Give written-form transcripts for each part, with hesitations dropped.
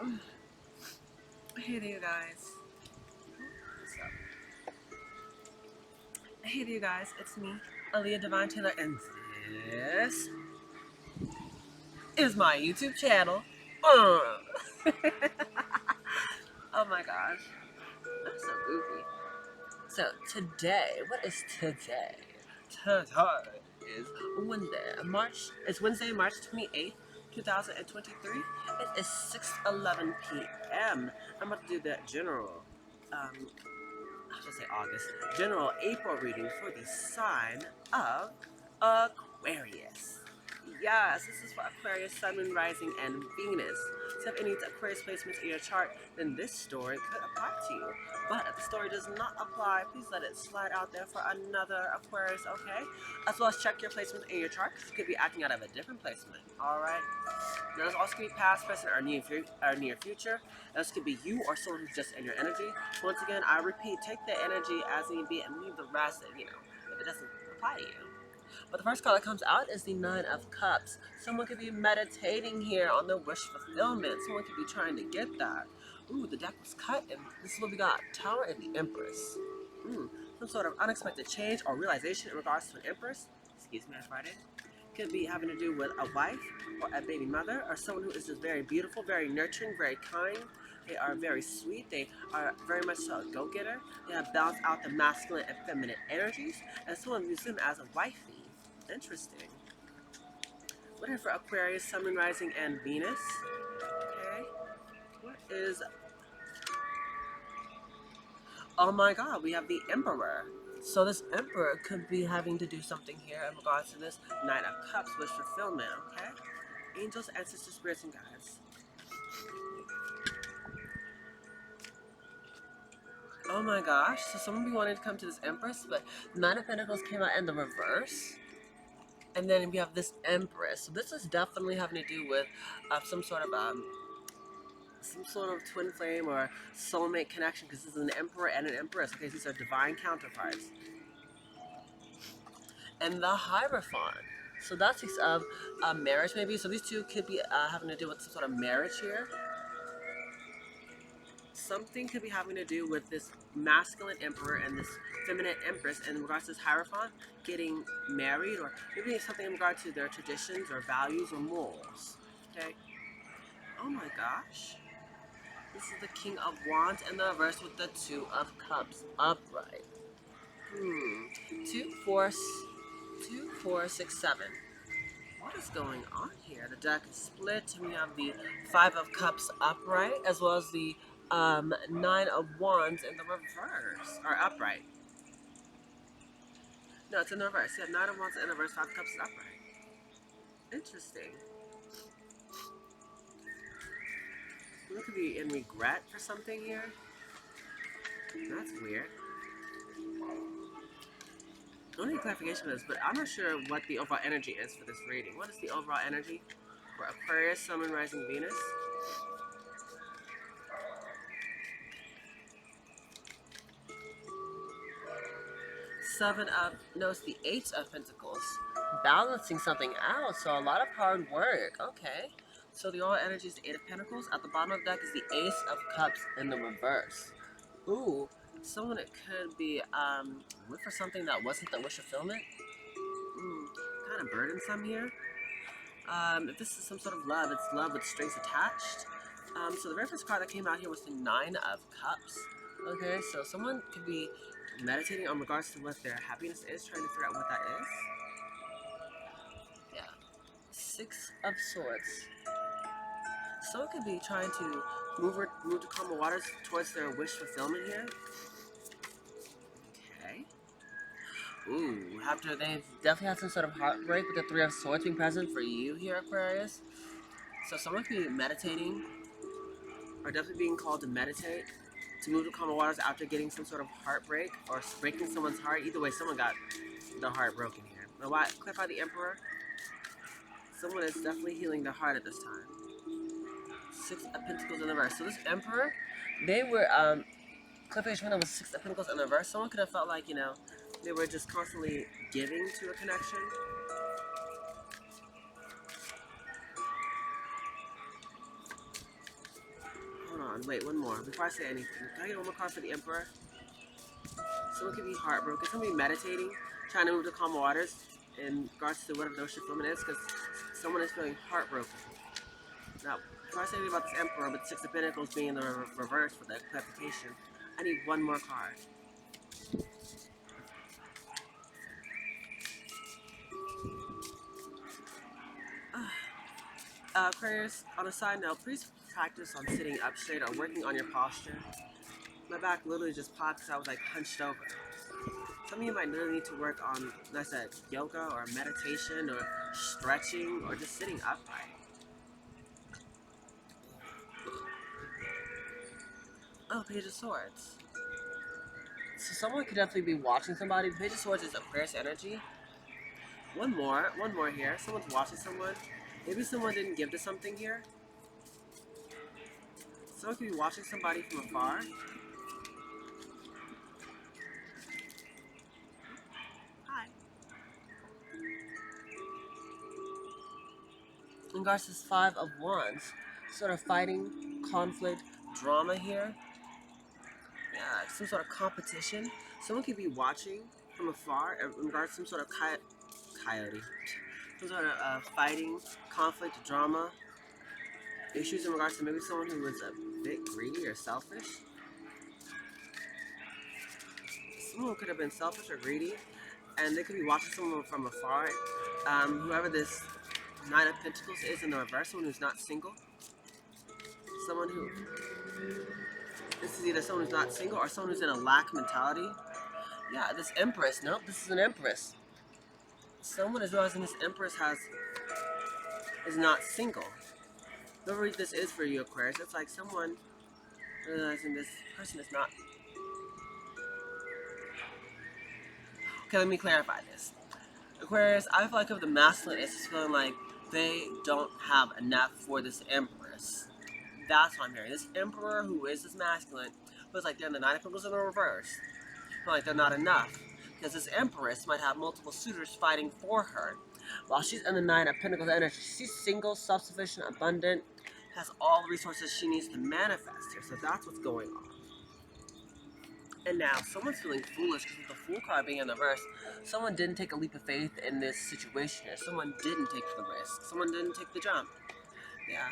Hey there, you guys. What's up? Hey there, you guys. It's me, Aaliyah Divine Taylor, and this is my YouTube channel. Oh my gosh, I'm so goofy. So today, what is today? Today is Wednesday, March 28th, 2023. It is 6:11 p.m. I'm about to do that general. I should say August, general April reading for the sign of Aquarius. Yes, this is for Aquarius, Sun, Moon, Rising, and Venus. So if any Aquarius placements in your chart, then this story could apply to you. But if the story does not apply, please let it slide out there for another Aquarius, okay? As well as check your placements in your chart, because you could be acting out of a different placement, alright? Now, this also could be past, present, or near future. This could be you or someone who's just in your energy. Once again, I repeat, take the energy as need be and leave the rest, if it doesn't apply to you. But the first card that comes out is the Nine of Cups. Someone could be meditating here on their wish fulfillment. Someone could be trying to get that. Ooh, the deck was cut, and this is what we got. Tower and the Empress. Some sort of unexpected change or realization in regards to an Empress. Excuse me, I farted. Could be having to do with a wife or a baby mother or someone who is just very beautiful, very nurturing, very kind. They are very sweet. They are very much so a go-getter. They have balanced out the masculine and feminine energies, and someone views them as a wifey. Interesting. What is for Aquarius, Sun, Moon, Rising, and Venus? Okay. What is... Oh my god, we have the Emperor. So this Emperor could be having to do something here in regards to this Knight of Cups, wish fulfillment, okay? Angels, ancestors, spirits, and guides. Oh my gosh, so someone be wanting to come to this Empress, but Nine of Pentacles came out in the reverse. And then we have this Empress. So this is definitely having to do with some sort of twin flame or soulmate connection, because this is an Emperor and an Empress. Okay, these are divine counterparts. And the Hierophant. So that speaks of marriage, maybe. So these two could be having to do with some sort of marriage here. Something could be having to do with this masculine Emperor and this feminine Empress in regards to this Hierophant getting married, or maybe something in regard to their traditions or values or morals. Okay. Oh my gosh. This is the King of Wands in the reverse with the Two of Cups upright. 2, 4, 6, 7. What is going on here? The deck is split. We have the Five of Cups upright, as well as the Nine of Wands in the reverse, or upright. No, it's in the reverse. Yeah, Nine of Wands in the reverse, Five of Cups is upright. Interesting. We could be in regret for something here. That's weird. I don't need clarification of this, but I'm not sure what the overall energy is for this reading. What is the overall energy for Aquarius, Sun, Moon, Rising, Venus? It's the Eight of Pentacles. Balancing something out, so a lot of hard work. Okay. So the overall energy is the Eight of Pentacles. At the bottom of the deck is the Ace of Cups in the reverse. Ooh, someone it could be for something that wasn't the wish fulfillment. Kind of burdensome here. If this is some sort of love, it's love with strings attached. So the very first card that came out here was the Nine of Cups. Okay, so someone could be meditating on regards to what their happiness is, trying to figure out what that is. Yeah. Six of Swords. Someone could be trying to move to calmer waters towards their wish fulfillment here. Okay. Ooh, after they've definitely had some sort of heartbreak with the Three of Swords being present for you here, Aquarius. So someone could be meditating, or definitely being called to meditate, to move to calmer waters after getting some sort of heartbreak, or breaking someone's heart. Either way, someone got their heart broken here. Now, why clarify the Emperor? Someone is definitely healing their heart at this time. Six of Pentacles in the reverse. So this Emperor, they were, clarification when it was Six of Pentacles in the reverse, someone could have felt like, they were just constantly giving to a connection. on. Wait, one more. Before I say anything, can I get one more card for the Emperor? Someone could be heartbroken. Someone could be meditating, trying to move to calm waters in regards to whatever the ocean fluid is, because someone is feeling heartbroken. Now, before I say anything about this Emperor, with the Six of Pentacles being in the reverse for the clarification, I need one more card. Aquarius, on a side note, please practice on sitting up straight or working on your posture. My back literally just popped because I was like hunched over. Some of you might literally need to work on, like I said, yoga or meditation or stretching or just sitting upright. Oh, Page of Swords. So someone could definitely be watching somebody. Page of Swords is Aquarius energy. One more here. Someone's watching someone. Maybe someone didn't give to something here. Someone could be watching somebody from afar. Hi. In regards to this Five of Wands, sort of fighting, conflict, drama here. Yeah, some sort of competition. Someone could be watching from afar in regards to some sort of coyote. Some sort of fighting, conflict, drama, issues in regards to maybe someone who was a bit greedy or selfish. Someone could have been selfish or greedy, and they could be watching someone from afar. Whoever this Nine of Pentacles is in the reverse, someone who's not single. Someone who... This is either someone who's not single or someone who's in a lack mentality. Yeah, this Empress. Nope, this is an Empress. Someone is realizing this Empress is not single. Whoever this is for you, Aquarius, it's like someone realizing this person is not... Okay, let me clarify this. Aquarius, I feel like if the masculine is feeling like they don't have enough for this Empress. That's what I'm hearing. This Emperor who is this masculine feels like they're in the Nine of Pentacles in the reverse. Feel like they're not enough. Because this Empress might have multiple suitors fighting for her. While she's in the Nine of Pentacles energy, she's single, self-sufficient, abundant, has all the resources she needs to manifest here. So that's what's going on. And now, someone's feeling foolish because with the Fool card being in the reverse, someone didn't take a leap of faith in this situation here. Someone didn't take the risk. Someone didn't take the jump. Yeah.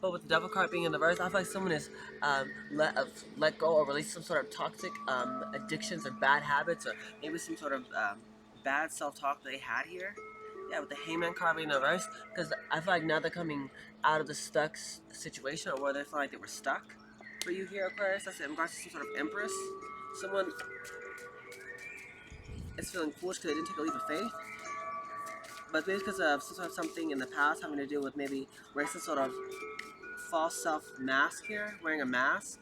But with the Devil card being in the reverse, I feel like someone is let go or release some sort of toxic addictions or bad habits or maybe some sort of bad self-talk that they had here. Yeah, with the Hangman card being in the reverse, because I feel like now they're coming out of the stuck situation or where they feel like they were stuck. For you here, Aquarius, that's in regards to some sort of Empress. Someone is feeling foolish because they didn't take a leap of faith. But maybe because of some sort of something in the past having to do with maybe wearing some sort of false self mask here, wearing a mask.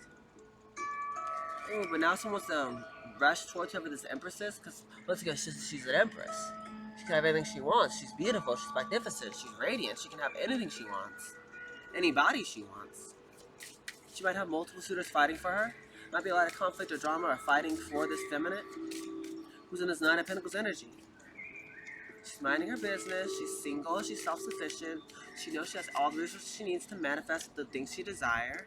Oh, but now someone wants to rush towards whoever this Empress is, because once again, she's an Empress. She can have anything she wants. She's beautiful, she's magnificent, she's radiant, she can have anything she wants. Anybody she wants. She might have multiple suitors fighting for her. Might be a lot of conflict or drama or fighting for this feminine who's in this Nine of Pentacles energy. She's minding her business, she's single, she's self-sufficient, she knows she has all the resources she needs to manifest the things she desires.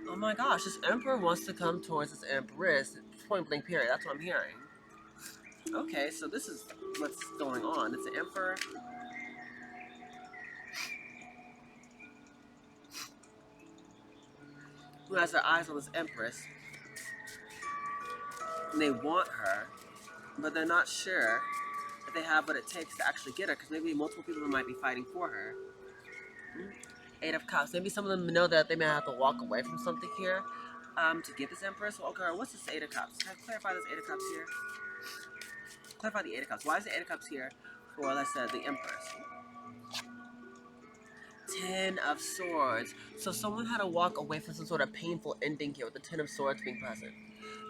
Oh my gosh, this Emperor wants to come towards this Empress, point blank period, that's what I'm hearing. Okay, so this is what's going on. It's an Emperor. Who has their eyes on this Empress. And they want her, but they're not sure if they have what it takes to actually get her, because maybe multiple people might be fighting for her. Eight of Cups. Maybe some of them know that they may have to walk away from something here to get this Empress. Well, okay, what's this Eight of Cups? Can I clarify this Eight of Cups here? Clarify the Eight of Cups. Why is the Eight of Cups here for, let's say, the Empress? Ten of Swords. So someone had to walk away from some sort of painful ending here with the Ten of Swords being present.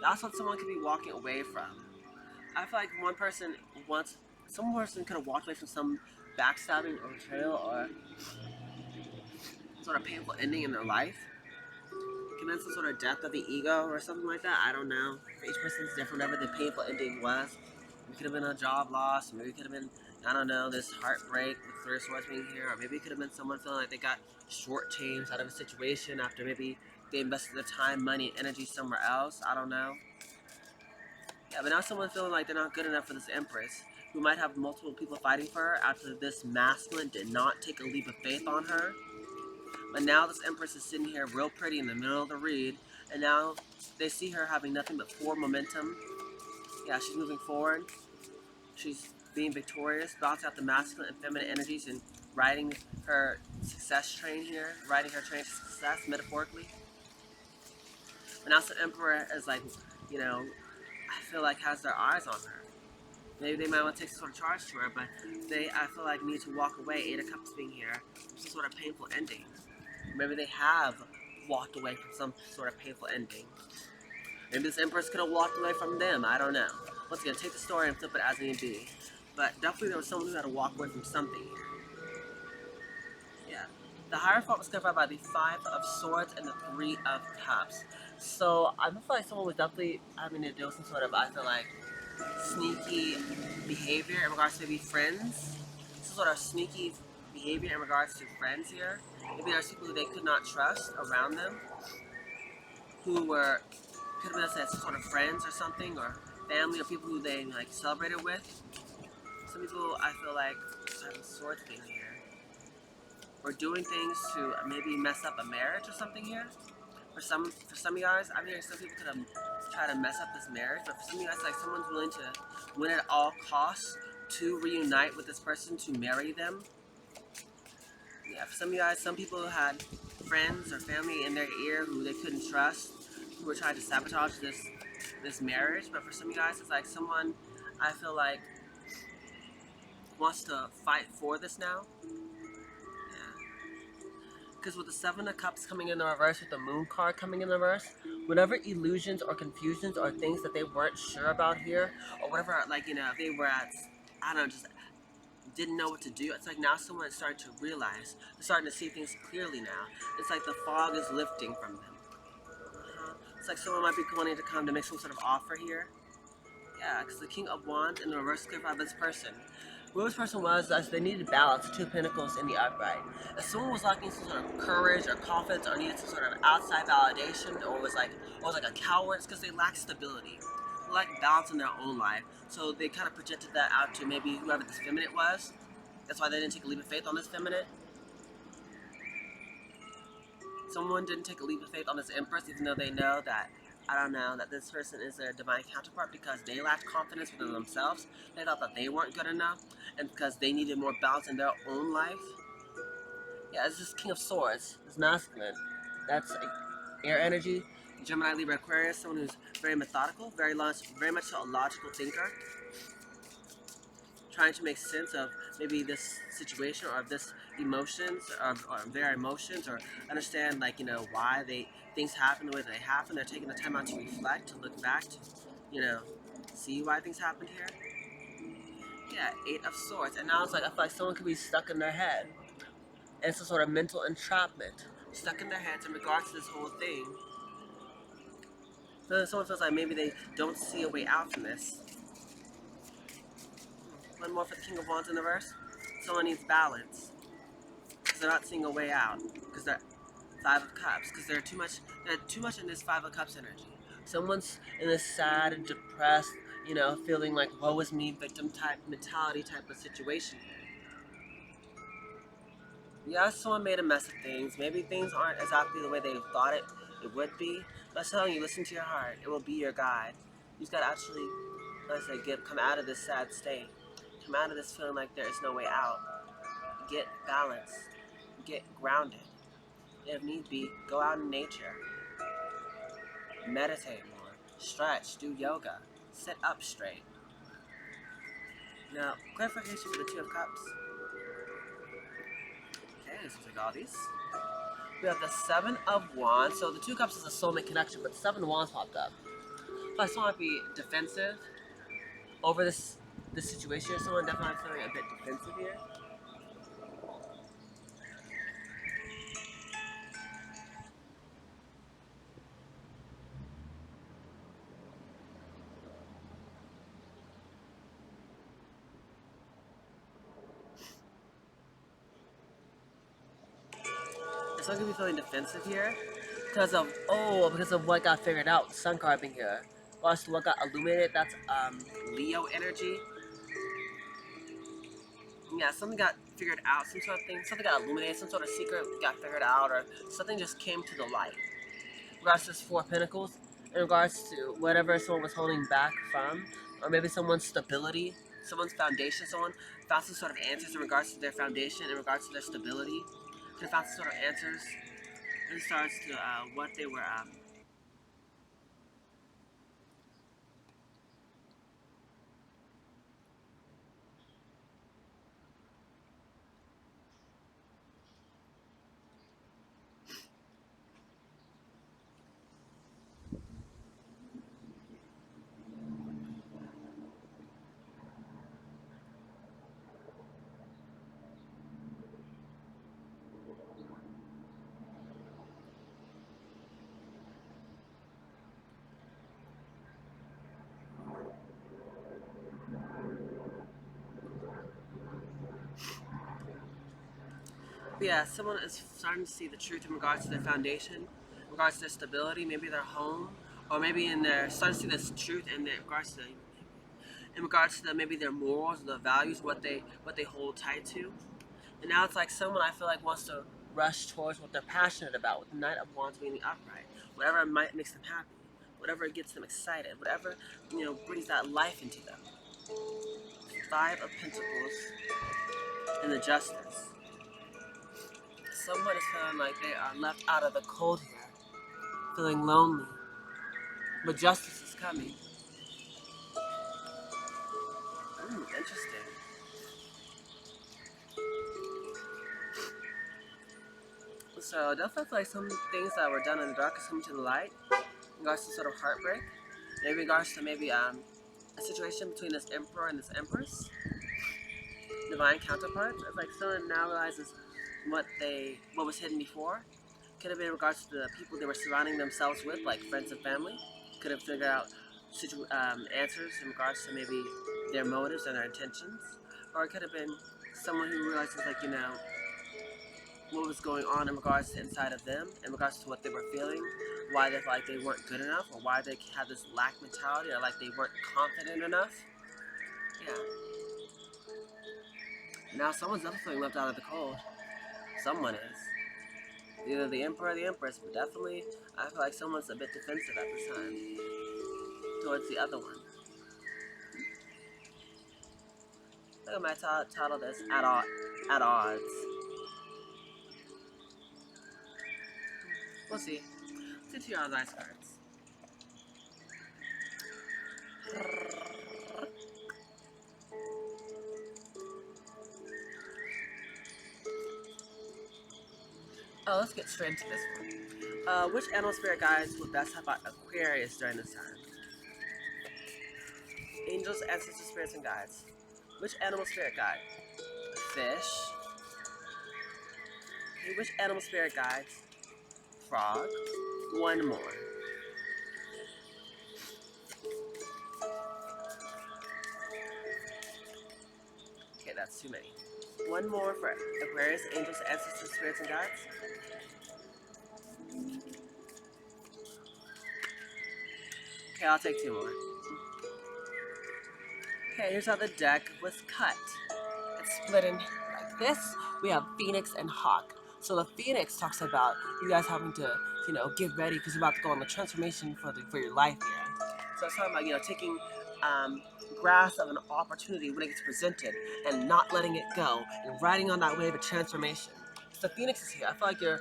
That's what someone could be walking away from. I feel like some person could have walked away from some backstabbing or betrayal or sort of painful ending in their life. Could have been some sort of death of the ego or something like that. I don't know. For each person's different, whatever the painful ending was. It could have been a job loss, maybe it could have been I don't know, this heartbreak with Three of Swords being here, or maybe it could have been someone feeling like they got shortchanged out of a situation after maybe they invested their time, money, and energy somewhere else. I don't know. Yeah, but now someone feeling like they're not good enough for this Empress, who might have multiple people fighting for her after this masculine did not take a leap of faith on her. But now this Empress is sitting here real pretty in the middle of the read, and now they see her having nothing but forward momentum. Yeah, she's moving forward. She's being victorious, balancing out the masculine and feminine energies, and riding her success train here, riding her train to success, metaphorically. And now the Emperor is like, you know, I feel like has their eyes on her. Maybe they might want to take some sort of charge to her, but they, I feel like, need to walk away. Eight of Cups being here, some sort of painful ending. Maybe they have walked away from some sort of painful ending. Maybe this Empress could have walked away from them. I don't know. Once again, take the story and flip it as need be. But definitely there was someone who had to walk away from something here. Yeah. The Hierophant was clarified by the Five of Swords and the Three of Cups. So I feel like someone was definitely having to do some sort of, I feel like, sneaky behavior in regards to maybe friends. Some sort of sneaky behavior in regards to friends here. Maybe there's people who they could not trust around them, who were, could have been some sort of friends or something, or family, or people who they like celebrated with. Some people, I feel like, have swords being here, or doing things to maybe mess up a marriage or something here. For some of you guys, I mean, some people could have tried to mess up this marriage, but for some of you guys, like someone's willing to win at all costs to reunite with this person, to marry them. Yeah, for some of you guys, some people had friends or family in their ear who they couldn't trust, who were trying to sabotage this marriage. But for some of you guys, it's like someone, I feel like, wants to fight for this now. Yeah. Because with the Seven of Cups coming in the reverse, with the Moon card coming in the reverse, whatever illusions or confusions or things that they weren't sure about here, or whatever, like, you know, they were at, I don't know, just didn't know what to do. It's like now someone is starting to realize, they're starting to see things clearly now. It's like the fog is lifting from them. It's like someone might be wanting to come to make some sort of offer here. Yeah, because the King of Wands in the reverse clarified this person. Who this person was, they needed balance, Two Pentacles in the upright. If someone was lacking some sort of courage or confidence, or needed some sort of outside validation, or was like a coward, it's because they lacked stability. They lacked balance in their own life. So they kind of projected that out to maybe whoever this feminine was. That's why they didn't take a leap of faith on this feminine. Someone didn't take a leap of faith on this Empress, even though they know that, I don't know, that this person is their divine counterpart, because they lacked confidence within themselves. They thought that they weren't good enough, and because they needed more balance in their own life. Yeah, it's just King of Swords. It's masculine. That's air energy. Gemini, Libra, Aquarius. Someone who's very methodical, very much so a logical thinker, trying to make sense of maybe this situation or of this emotions, or their emotions, or understand, like, you know, why things happen the way they happen. They're taking the time out to reflect, to look back, to, you know, see why things happened here. Yeah, Eight of Swords. And now it's like, I feel like someone could be stuck in their head. And it's a sort of mental entrapment. Stuck in their heads in regards to this whole thing. So someone feels like maybe they don't see a way out from this. One more for the King of Wands in the verse. Someone needs balance, because they're not seeing a way out, because they're Five of Cups, because they're too much in this Five of Cups energy. Someone's in this sad and depressed, you know, feeling like woe is me, victim type mentality type of situation. Yeah, someone made a mess of things. Maybe things aren't exactly the way they thought it would be. But I'm telling you, listen to your heart. It will be your guide. You just gotta actually, let's say, come out of this sad state. Come out of this feeling like there is no way out. Get balanced. Get grounded. If need be, go out in nature. Meditate more. Stretch. Do yoga. Sit up straight. Now, clarification for the Two of Cups. Okay, this looks like all these. We have the Seven of Wands. So the Two of Cups is a soulmate connection, but the Seven of Wands popped up. So I still might be defensive over this situation. Someone definitely feeling a bit defensive here. Someone could be feeling defensive here because of what got figured out. The sun card being here. Plus what got illuminated. That's Leo energy. Yeah, something got figured out, some sort of thing, something got illuminated, some sort of secret got figured out, or something just came to the light. In regards to this Four of Pentacles, in regards to whatever someone was holding back from, or maybe someone's stability, someone's foundation, someone found some sort of answers in regards to their foundation, in regards to their stability, could have found some sort of answers in regards to what they were yeah, someone is starting to see the truth in regards to their foundation, in regards to their stability, maybe their home, or maybe in their starting to see this truth in regards to maybe their morals, their values, what they hold tight to. And now it's like someone I feel like wants to rush towards what they're passionate about, with the Knight of Wands being the upright. Whatever makes them happy, whatever gets them excited, whatever brings that life into them. Five of Pentacles and the Justice. Someone is feeling like they are left out of the cold here, feeling lonely, but justice is coming. Interesting. So definitely feel like some things that were done in the dark is coming to the light, in regards to sort of heartbreak, maybe in regards to maybe a situation between this Emperor and this Empress, divine counterparts. It's like someone now realizes what was hidden before. Could have been in regards to the people they were surrounding themselves with, like friends and family. Could have figured out answers in regards to maybe their motives and their intentions. Or it could have been someone who realizes, like, what was going on in regards to inside of them, in regards to what they were feeling, why they felt like they weren't good enough, or why they had this lack mentality, or like they weren't confident enough. Yeah. Now someone's definitely feeling left out of the cold. Someone is. Either the Emperor or the Empress, but definitely I feel like someone's a bit defensive at this time towards the other one. Look at my title this at odds. We'll see. Let's see 2 odds ice cards. Oh, let's get straight into this one. Which animal spirit guides would best help out Aquarius during this time? Angels, ancestors, spirits, and guides. Which animal spirit guide? Fish. Okay, which animal spirit guides? Frog. One more. Okay, that's too many. One more for Aquarius, angels, ancestors, spirits, and guides. Okay, I'll take 2 more. Okay, here's how the deck was cut. It's split in like this. We have Phoenix and Hawk. So the Phoenix talks about you guys having to, get ready because you're about to go on the transformation for your life here. So it's talking about, taking grasp of an opportunity when it gets presented and not letting it go and riding on that wave of transformation. So the Phoenix is here. I feel like you're,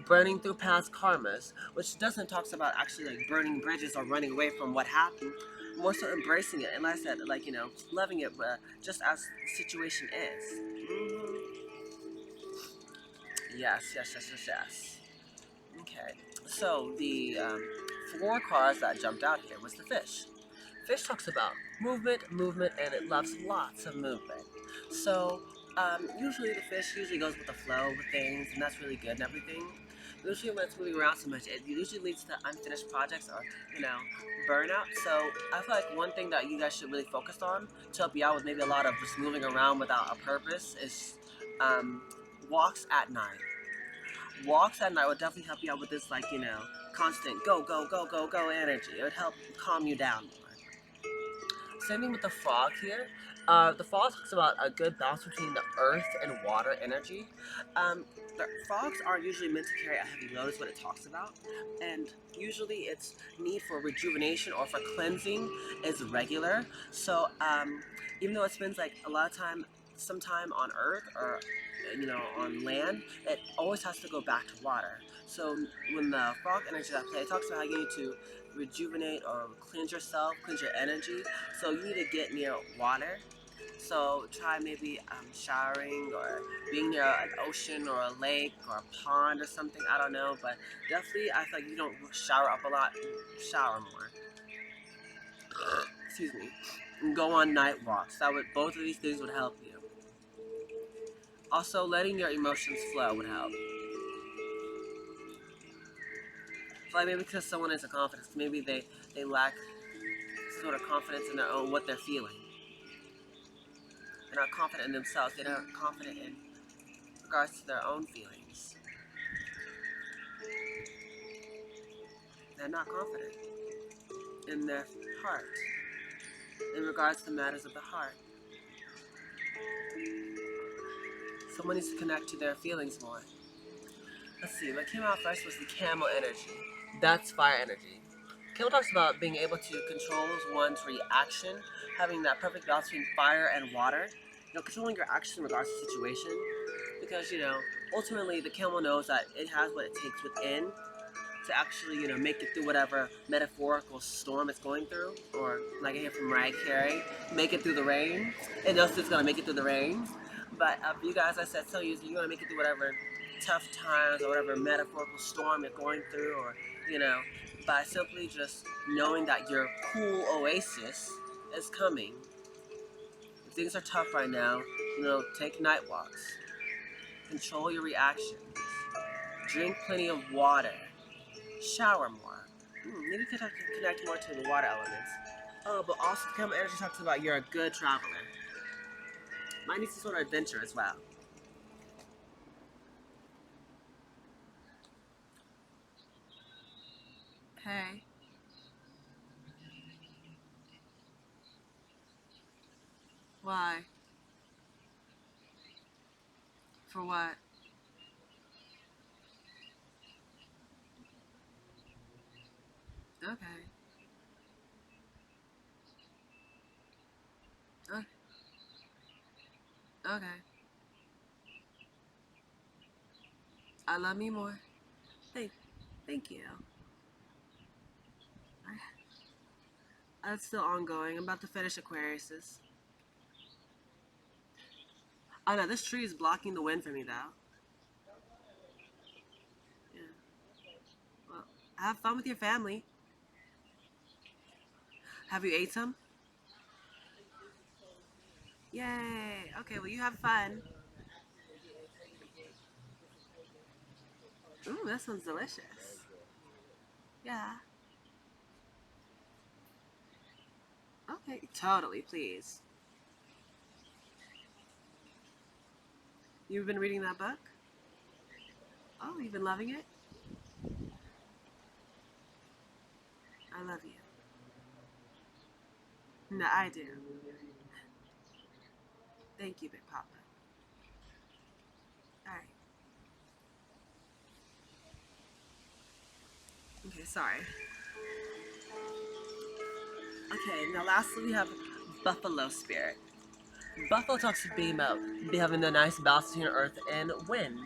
burning through past karmas, which doesn't talks about actually like burning bridges or running away from what happened. More so embracing it, and like I said, like, loving it, just as the situation is. Mm-hmm. Yes. Okay, so the 4 cards that jumped out here was the fish. Fish talks about movement, and it loves lots of movement. So usually the fish goes with the flow with things, and that's really good and everything. Usually when it's moving around so much, it usually leads to unfinished projects or, burnout. So I feel like one thing that you guys should really focus on to help you out with maybe a lot of just moving around without a purpose is walks at night. walks at night would definitely help you out with this, like, constant go, go, go, go, go energy. It would help calm you down more. Same thing with the frog here. The frog talks about a good balance between the earth and water energy. The frogs are usually meant to carry a heavy load, is what it talks about. And usually its need for rejuvenation or for cleansing is regular. So even though it spends like a lot of time, some time on earth or on land, it always has to go back to water. So when the frog energy is at play, it talks about how you need to rejuvenate or cleanse yourself, cleanse your energy. So you need to get near water. So try maybe showering or being near an ocean or a lake or a pond or something. I don't know, but definitely I feel like you don't shower up a lot. Shower more. Excuse me. And go on night walks. That would both of these things would help you. Also, letting your emotions flow would help. So like maybe because someone is a confidence, maybe they lack sort of confidence in their own what they're feeling. They're not confident in themselves. They're not confident in regards to their own feelings. They're not confident in their heart in regards to matters of the heart. Someone needs to connect to their feelings more. Let's see, what came out first was the camel energy. That's fire energy. Camel talks about being able to control one's reaction, having that perfect balance between fire and water. Controlling your action in regards to the situation. Because, ultimately the camel knows that it has what it takes within to actually, make it through whatever metaphorical storm it's going through. Or, like I hear from Mariah Carey, make it through the rain. It knows it's going to make it through the rain. But for you guys, I said, so you're going to make it through whatever tough times or whatever metaphorical storm you're going through, or, by simply just knowing that your cool oasis is coming. If things are tough right now, take night walks. Control your reactions. Drink plenty of water. Shower more. Maybe you could connect more to the water elements. Oh, but also Camel Energy talks about you're a good traveler. Might need some sort of adventure as well. Hey. Why? For what? Okay. Okay. Okay. I love me more. Thank, thank you. That's still ongoing. I'm about to finish Aquarius's. Oh no, this tree is blocking the wind for me though. Yeah. Well, have fun with your family. Have you ate some? Yay. Okay, well you have fun. Ooh, that sounds delicious. Yeah. Okay, totally, please. You've been reading that book? Oh, you've been loving it? I love you. No, I do. Thank you, Big Papa. Alright. Okay, sorry. Okay, now lastly we have Buffalo Spirit. Buffalo talks about having the nice balance between earth and wind.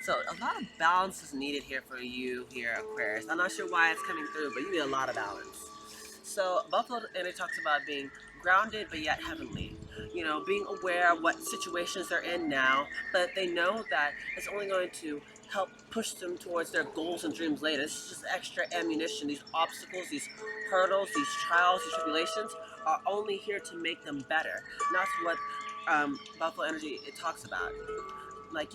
So a lot of balance is needed here for you here, Aquarius. I'm not sure why it's coming through, but you need a lot of balance. So Buffalo and it talks about being grounded but yet heavenly. Being aware of what situations they're in now, but they know that it's only going to help push them towards their goals and dreams later. It's just extra ammunition. These obstacles, these hurdles, these trials, these tribulations are only here to make them better. And that's what Buffalo Energy it talks about. Like,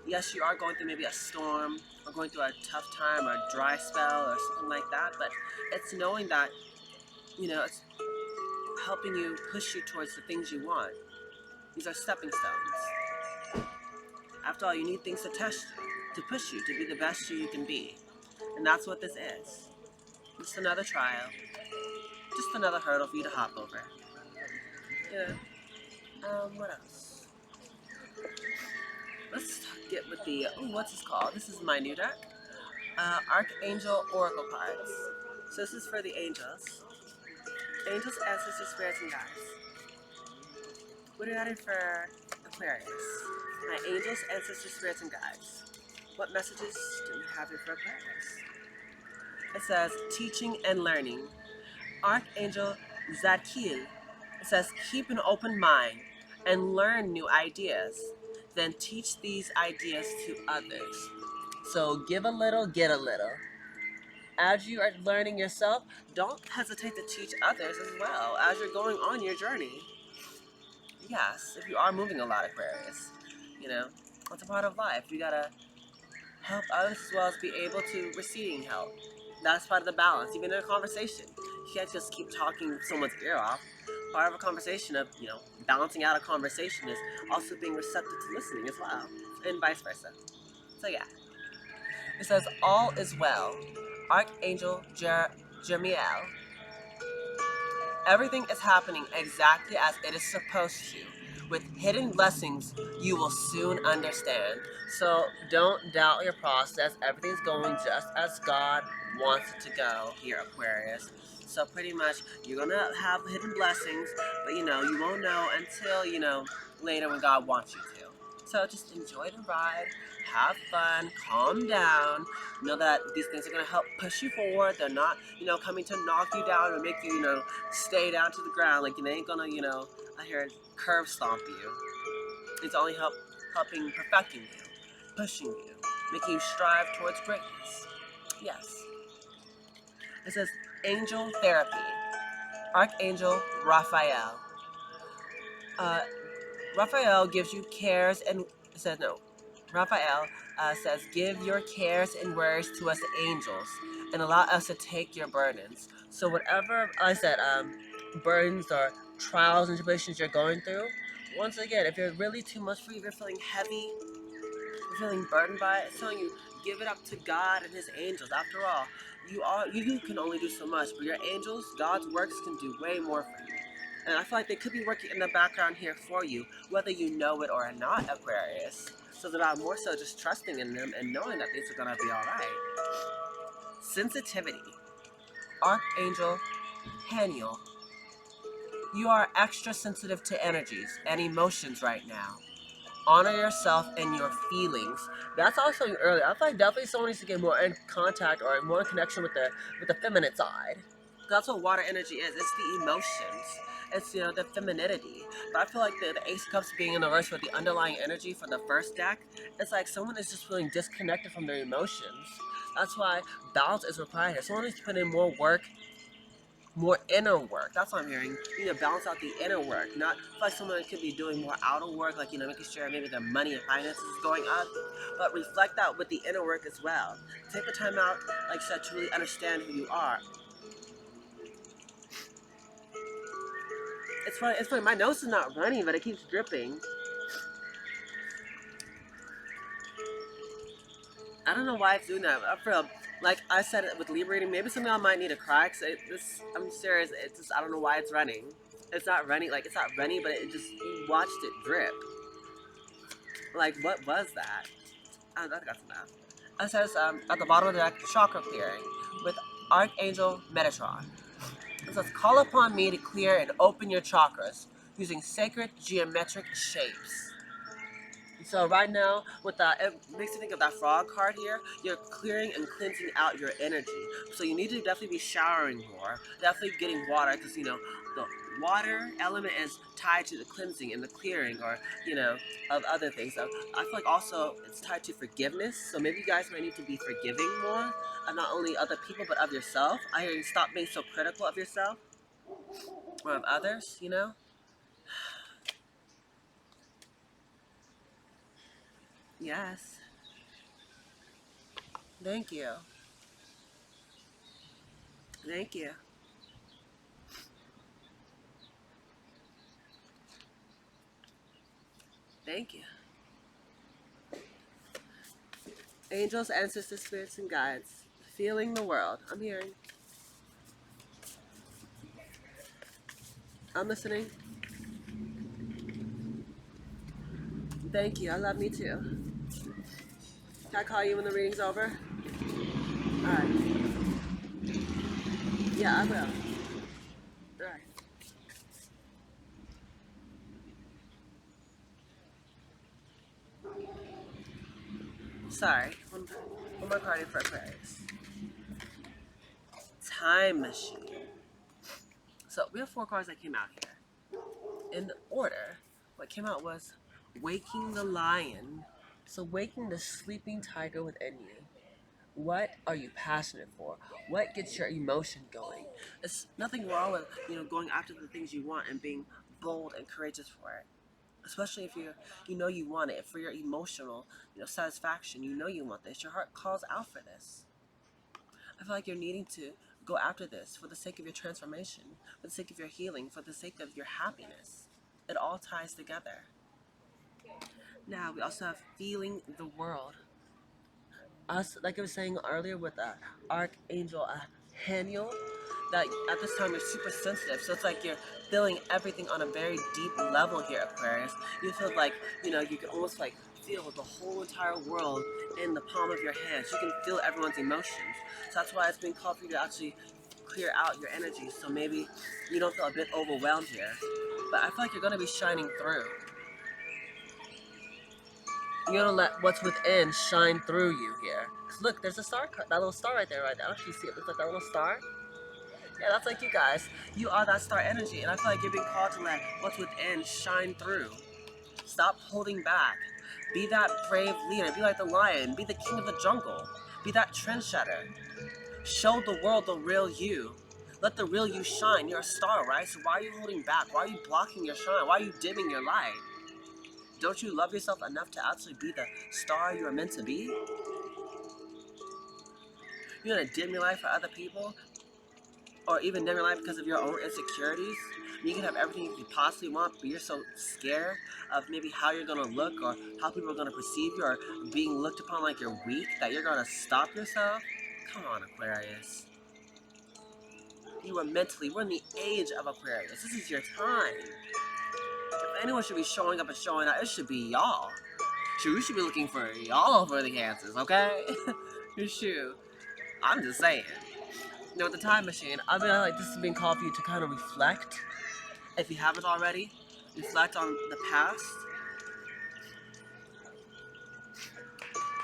yes, you are going through maybe a storm or going through a tough time or a dry spell or something like that, but it's knowing that, it's helping you push you towards the things you want. These are stepping stones. After all, you need things to test you. to push you to be the best you can be. And that's what this is. Just another trial, just another hurdle for you to hop over. Yeah. What else? Let's get with the, what's this called? This is my new deck. Archangel Oracle cards. So this is for the angels. Angels, ancestors, spirits, and guides. What do you got for Aquarius? My angels, ancestors, spirits, and guides. What messages do we have here for Aquarius? It says teaching and learning. Archangel Zadkiel. It says keep an open mind and learn new ideas. Then teach these ideas to others. So give a little, get a little. As you are learning yourself, don't hesitate to teach others as well as you're going on your journey. Yes, if you are moving a lot, Aquarius, you know, it's a part of life. You gotta help others as well as be able to receiving help. That's part of the balance, even in a conversation. You can't just keep talking someone's ear off. Part of a conversation of, balancing out a conversation is also being receptive to listening as well, and vice versa. So yeah. It says, all is well. Archangel Jeremiel. Everything is happening exactly as it is supposed to. With hidden blessings, you will soon understand. So don't doubt your process. Everything's going just as God wants it to go here, Aquarius. So pretty much, you're gonna have hidden blessings, but you won't know until, later when God wants you to. So just enjoy the ride, have fun, calm down, know that these things are gonna help push you forward. They're not, coming to knock you down or make you, stay down to the ground. Like, they ain't gonna, I hear curve stomp you. It's only helping perfecting you, pushing you, making you strive towards greatness. Yes. It says angel therapy. Archangel Raphael. Uh, Raphael gives you cares and says no. Raphael says, give your cares and worries to us angels and allow us to take your burdens. So whatever I said, burdens or trials and tribulations you're going through, once again, if you're really too much for you, if you're feeling heavy, you're feeling burdened by it, it's telling you, give it up to God and his angels. After all, you can only do so much, but your angels, God's works can do way more for you. And I feel like they could be working in the background here for you, whether you know it or not, Aquarius. So it's about more so just trusting in them and knowing that things are going to be all right. Sensitivity. Archangel Haniel. You are extra sensitive to energies and emotions right now. Honor yourself and your feelings. That's also earlier. I feel like definitely someone needs to get more in contact or more in connection with the feminine side. That's what water energy is. It's the emotions. It's the femininity. But I feel like the Ace of Cups being in the reverse with the underlying energy for the first deck, it's like someone is just feeling disconnected from their emotions. That's why balance is required here. Someone needs to put in more work, more inner work. That's what I'm hearing. You need to balance out the inner work. Not like someone could be doing more outer work, like, making sure maybe their money and finances is going up, but reflect that with the inner work as well. Take the time out, like I said, to really understand who you are. It's funny. My nose is not running, but it keeps dripping. I don't know why it's doing that. I feel like I said it with Libra reading. Maybe some of y'all might need to cry. I'm serious. It's just, I don't know why it's running. It's not running. Like, it's not running, but it just, you watched it drip. Like, what was that? I got some math. It says at the bottom of the deck, chakra clearing with Archangel Metatron. It says, call upon me to clear and open your chakras using sacred geometric shapes. So right now, with that, it makes me think of that frog card here. You're clearing and cleansing out your energy. So you need to definitely be showering more. Definitely getting water, because, the water element is tied to the cleansing and the clearing, or, of other things. So I feel like also it's tied to forgiveness. So maybe you guys might need to be forgiving more of not only other people, but of yourself. I hear you stop being so critical of yourself or of others. Yes. Thank you. Thank you. Thank you. Angels, ancestors, spirits, and guides. Feeling the world. I'm hearing. I'm listening. Thank you. I love me too. Can I call you when the reading's over? Alright. Yeah, I will. Alright. Sorry. One more party for Aquarius. Time machine. So we have 4 cards that came out here. In order, what came out was waking the lion. So waking the sleeping tiger within you. What are you passionate for? What gets your emotion going? There's nothing wrong with, going after the things you want and being bold and courageous for it. Especially if you know you want it, for your emotional, satisfaction. You know you want this. Your heart calls out for this. I feel like you're needing to go after this for the sake of your transformation, for the sake of your healing, for the sake of your happiness. It all ties together. Now, we also have feeling the world. Us, like I was saying earlier with Archangel Haniel, that at this time you're super sensitive. So it's like you're feeling everything on a very deep level here, Aquarius. You feel like, you can almost like feel the whole entire world in the palm of your hands. You can feel everyone's emotions. So that's why it's been called for you to actually clear out your energy. So maybe you don't feel a bit overwhelmed here. But I feel like you're going to be shining through. You're gonna let what's within shine through you here. Look, there's a star, that little star right there, right now. You see it looks like that little star? Yeah, that's like you guys. You are that star energy, and I feel like you're being called to let what's within shine through. Stop holding back. Be that brave leader. Be like the lion. Be the king of the jungle. Be that trendsetter. Show the world the real you. Let the real you shine. You're a star, right? So why are you holding back? Why are you blocking your shine? Why are you dimming your light? Don't you love yourself enough to actually be the star you are meant to be? You're gonna dim your life for other people? Or even dim your life because of your own insecurities? You can have everything you could possibly want, but you're so scared of maybe how you're gonna look or how people are gonna perceive you or being looked upon like you're weak that you're gonna stop yourself? Come on, Aquarius. You are we're in the age of Aquarius. This is your time. If anyone should be showing up and showing out, it should be y'all. Shoot, we should be looking for y'all for the answers, okay? Shoot. I'm just saying. With the time machine, I mean, like this is being called for you to kind of reflect, if you haven't already. Reflect on the past.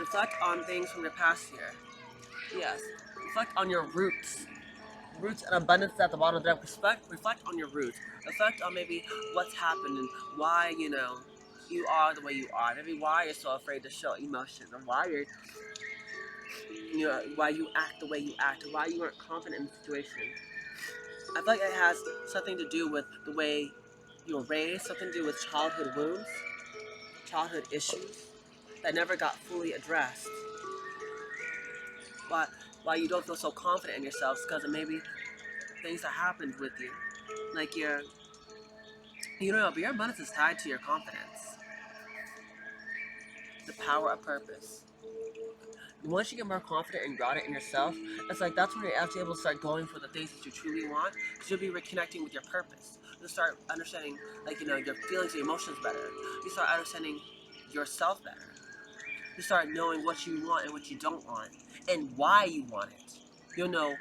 Reflect on things from your past year. Yes. Reflect on your roots. Roots and abundance at the bottom of the deck. Reflect on your roots. Reflect on maybe what's happened and why, you are the way you are. Maybe why you're so afraid to show emotions and why why you act the way you act, why you aren't confident in the situation. I feel like it has something to do with the way you were raised, something to do with childhood wounds, childhood issues that never got fully addressed. Why you don't feel so confident in yourself is because of maybe things that happened with you. Like but your abundance is tied to your confidence. The power of purpose. Once you get more confident and grounded in yourself, it's like that's when you're actually able to start going for the things that you truly want. Because you'll be reconnecting with your purpose. You'll start understanding, your feelings and emotions better. You start understanding yourself better. You start knowing what you want and what you don't want, and why you want it. You'll know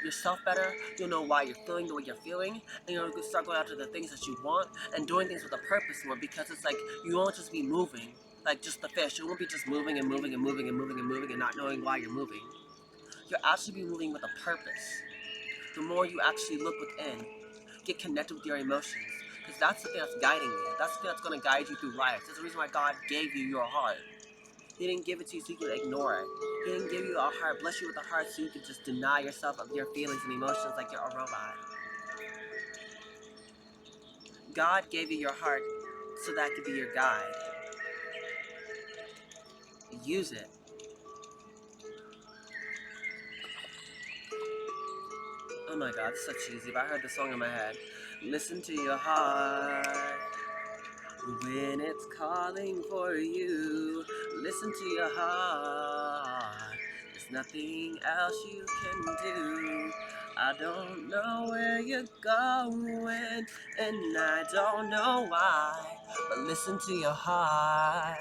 yourself better. You'll know why you're feeling the way you're feeling, and you'll start going after the things that you want and doing things with a purpose more. Because it's like you won't just be moving like just the fish. You won't be just moving and moving and moving and moving and moving and not knowing why you're moving. You'll actually be moving with a purpose. The more you actually look within, get connected with your emotions, because that's the thing that's guiding you. That's the thing that's going to guide you through life. That's the reason why God gave you your heart. He didn't give it to you so you could ignore it. He didn't give you a heart, bless you with a heart so you could just deny yourself of your feelings and emotions like you're a robot. God gave you your heart so that could be your guide. Use it. Oh my god, it's so cheesy, but I heard the song in my head. Listen to your heart when it's calling for you. Listen to your heart. There's nothing else you can do. I don't know where you're going, and I don't know why. But listen to your heart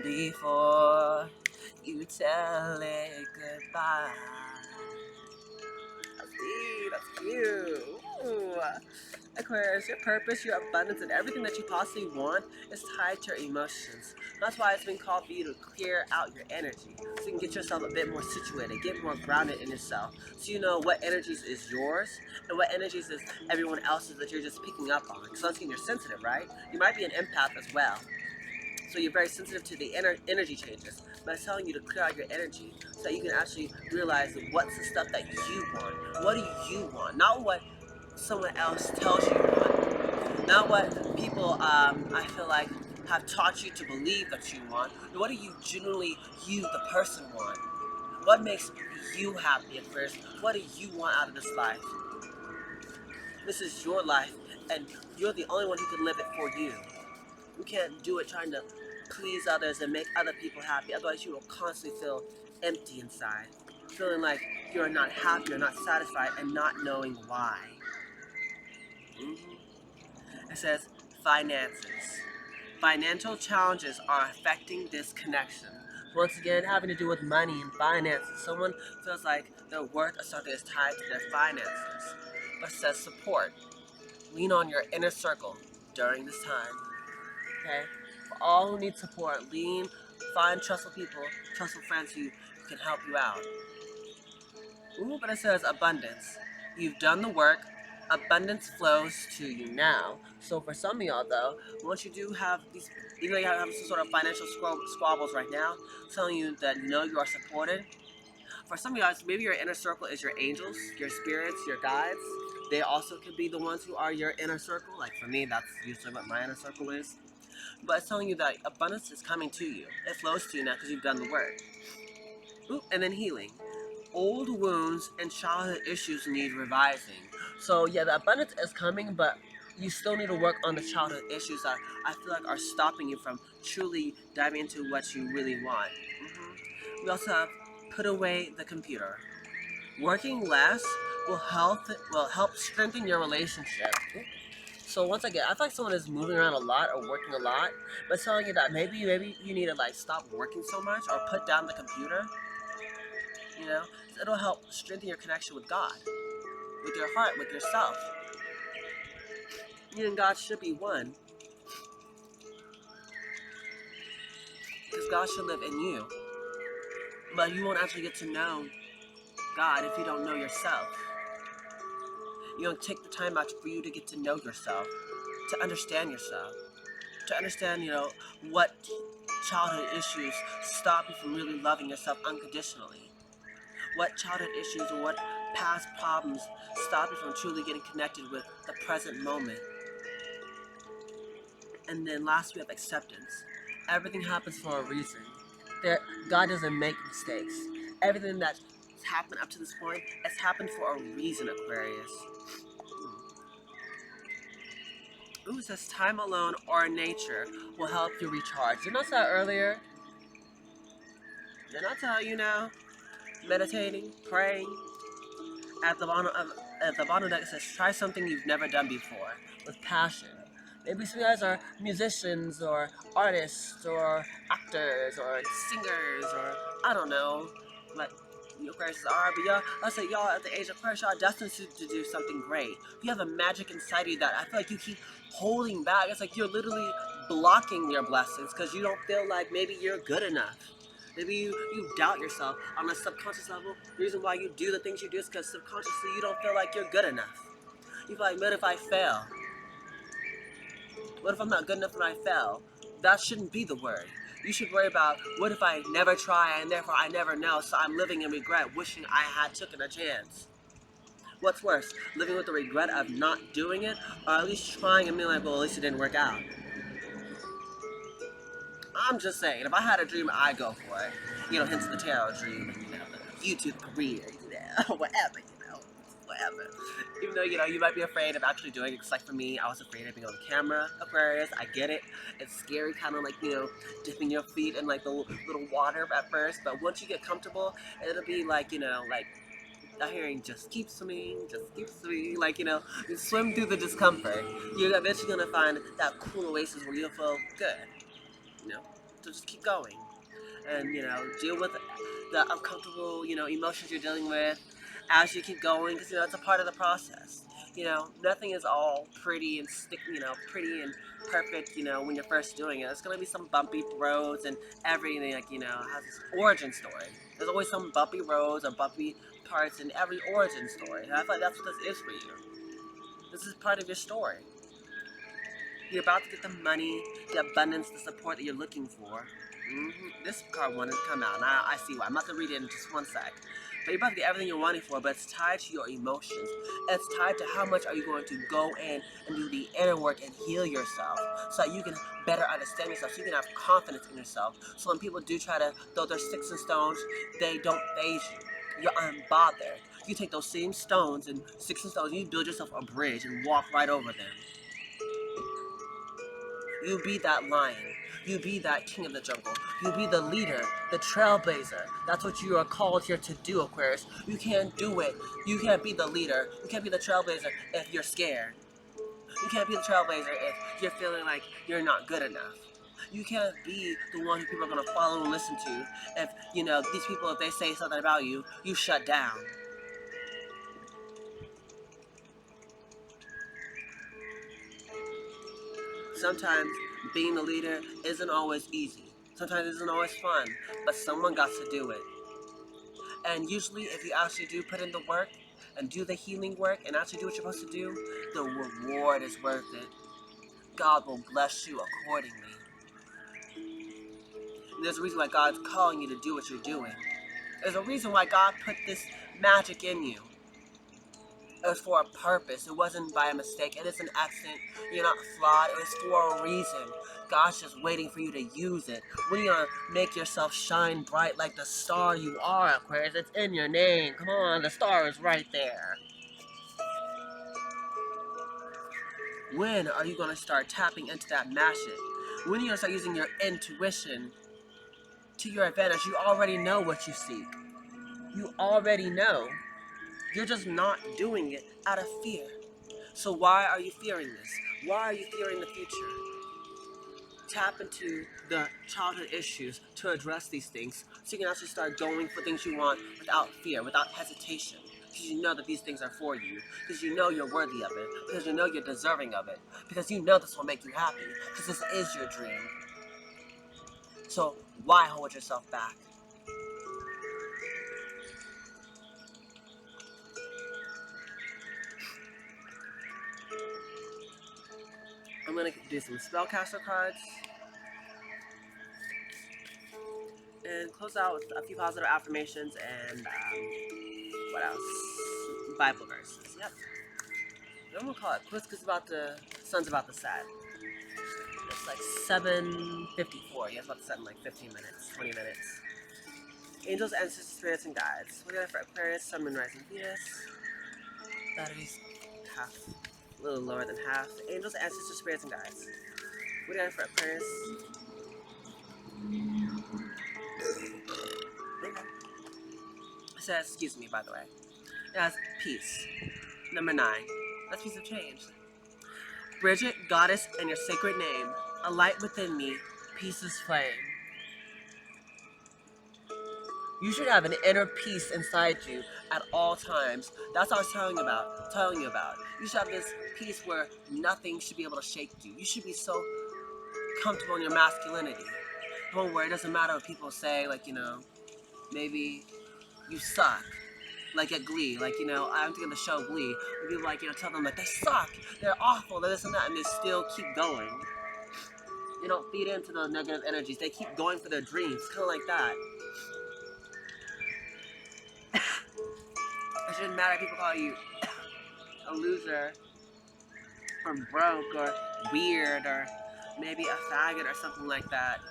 before you tell it goodbye. That's cute. Ooh. Aquarius, your purpose, your abundance, and everything that you possibly want is tied to your emotions. That's why it's been called for you to clear out your energy so you can get yourself a bit more situated, get more grounded in yourself, so you know what energies is yours and what energies is everyone else's that you're just picking up on. Because once again, you're sensitive, right? You might be an empath as well. So you're very sensitive to the energy changes. But it's telling you to clear out your energy so that you can actually realize what's the stuff that you want. What do you want? Not what someone else tells you you want. Not what people, I feel like, have taught you to believe that you want. What do you genuinely, you, the person, want? What makes you happy at first? What do you want out of this life? This is your life, and you're the only one who can live it for you. You can't do it trying to please others and make other people happy. Otherwise, you will constantly feel empty inside, feeling like you're not happy, you're not satisfied, and not knowing why. It says finances. Financial challenges are affecting this connection. Once again, having to do with money and finances. Someone feels like their worth or something is tied to their finances. But it says support. Lean on your inner circle during this time. Okay? For all who need support, find trustful people, trustful friends who can help you out. Ooh, but it says abundance. You've done the work. Abundance flows to you now. So for some of y'all, though, once you do have these, even though you have some sort of financial squabbles right now, telling you that you are supported. For some of y'all, maybe your inner circle is your angels, your spirits, your guides. They also could be the ones who are your inner circle. Like for me, that's usually what my inner circle is. But it's telling you that abundance is coming to you. It flows to you now because you've done the work. Ooh, and then healing. Old wounds and childhood issues need revising. So yeah, the abundance is coming, but you still need to work on the childhood issues that I feel like are stopping you from truly diving into what you really want. We also have put away the computer. Working less will help strengthen your relationship. So once again, I feel like someone is moving around a lot or working a lot, but telling you that maybe you need to like stop working so much or put down the computer. You know, so it'll help strengthen your connection with God, with your heart, with yourself. You and God should be one, because God should live in you. But you won't actually get to know God if you don't know yourself. You don't take the time out for you to get to know yourself, to understand yourself, to understand, what childhood issues stop you from really loving yourself unconditionally. What childhood issues or what past problems stop you from truly getting connected with the present moment. And then last, we have acceptance. Everything happens for a reason. God doesn't make mistakes. Everything that's happened up to this point has happened for a reason, Aquarius. Ooh, it says time alone or nature will help you recharge. Didn't I say that earlier? Didn't I tell you now? Meditating, praying. At the bottom of that, it says try something you've never done before with passion. Maybe some guys are musicians or artists or actors or singers or I don't know, like Aquarius are. But y'all, I say y'all at the age of Aquarius, y'all are destined to do something great. You have a magic inside of you that I feel like you keep holding back. It's like you're literally blocking your blessings because you don't feel like maybe you're good enough. Maybe you doubt yourself on a subconscious level. The reason why you do the things you do is because subconsciously you don't feel like you're good enough. You feel like, what if I fail? What if I'm not good enough when I fail? That shouldn't be the worry. You should worry about what if I never try and therefore I never know, so I'm living in regret, wishing I had taken a chance. What's worse, living with the regret of not doing it, or at least trying and being like, well, at least it didn't work out. I'm just saying, if I had a dream, I'd go for it. Hence the tarot dream, and, the YouTube career, whatever. whatever. Even though, you might be afraid of actually doing it. Cause like for me, I was afraid of being on camera, Aquarius. I get it. It's scary, kind of like, dipping your feet in like the little water at first. But once you get comfortable, it'll be like, like hearing just keep swimming, like, you swim through the discomfort. You're eventually gonna find that cool oasis where you'll feel good, you know? So just keep going and, deal with the uncomfortable, emotions you're dealing with as you keep going because, it's a part of the process. Nothing is all pretty and pretty and perfect, when you're first doing it. There's gonna be some bumpy roads and everything, like, has this origin story. There's always some bumpy roads or bumpy parts in every origin story. And I feel like that's what this is for you. This is part of your story. You're about to get the money, the abundance, the support that you're looking for. This card wanted to come out, and I see why. I'm about to read it in just one sec. But you're about to get everything you're wanting for, but it's tied to your emotions. It's tied to how much are you going to go in and do the inner work and heal yourself so that you can better understand yourself, so you can have confidence in yourself. So when people do try to throw their sticks and stones, they don't faze you. You're unbothered. You take those same stones and sticks and stones, and you build yourself a bridge and walk right over them. You be that lion. You be that king of the jungle. You be the leader, the trailblazer. That's what you are called here to do, Aquarius. You can't do it. You can't be the leader. You can't be the trailblazer if you're scared. You can't be the trailblazer if you're feeling like you're not good enough. You can't be the one who people are going to follow and listen to if, these people, if they say something about you, you shut down. Sometimes being the leader isn't always easy. Sometimes it isn't always fun, but someone got to do it. And usually, if you actually do put in the work and do the healing work and actually do what you're supposed to do, the reward is worth it. God will bless you accordingly. And there's a reason why God's calling you to do what you're doing. There's a reason why God put this magic in you. It was for a purpose. It wasn't by a mistake. It is an accident. You're not flawed. It was for a reason. God's just waiting for you to use it. When you're gonna make yourself shine bright like the star you are, Aquarius, it's in your name. Come on, the star is right there. When are you gonna start tapping into that magic? When are you gonna start using your intuition to your advantage? You already know what you seek. You already know. You're just not doing it out of fear. So why are you fearing this? Why are you fearing the future? Tap into the childhood issues to address these things so you can actually start going for things you want without fear, without hesitation. Because you know that these things are for you. Because you know you're worthy of it. Because you know you're deserving of it. Because you know this will make you happy. Because this is your dream. So why hold yourself back? I'm going to do some spellcaster cards. And close out with a few positive affirmations and what else? Bible verses. Yep. I'm gonna call it quick because the sun's about to set. It's like 7:54. Yeah, it's about to set in like 15 minutes, 20 minutes. Angels, ancestors, spirits, and guides. We're gonna for Aquarius, Sun, Moon, Rising, Venus. Batteries, half, a little lower than half. Angels, ancestors, spirits, and guides. We're gonna for Aquarius. Okay. It says, excuse me, by the way. It has peace. Number 9. That's piece of change. Bridget, goddess, and your sacred name, a light within me, peace is flame. You should have an inner peace inside you at all times. That's what I was telling you about. You should have this peace where nothing should be able to shake you. You should be so comfortable in your masculinity. One where it doesn't matter what people say, like, maybe you suck. Like at Glee, like, I'm thinking of the show Glee, where people like, tell them like they suck, they're awful, they're this and that, and they still keep going. They don't feed into those negative energies. They keep going for their dreams, kind of like that. It shouldn't matter if people call you a loser, or broke, or weird, or maybe a faggot, or something like that.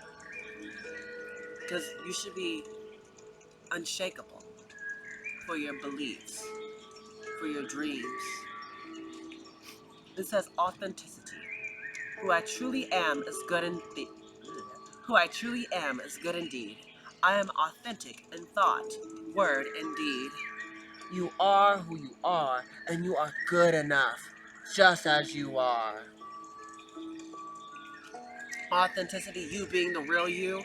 Because you should be unshakable for your beliefs. for your dreams. It says authenticity. Who I truly am is good indeed. Who I truly am is good indeed. I am authentic in thought, word, and deed. You are who you are, and you are good enough, just as you are. Authenticity, you being the real you,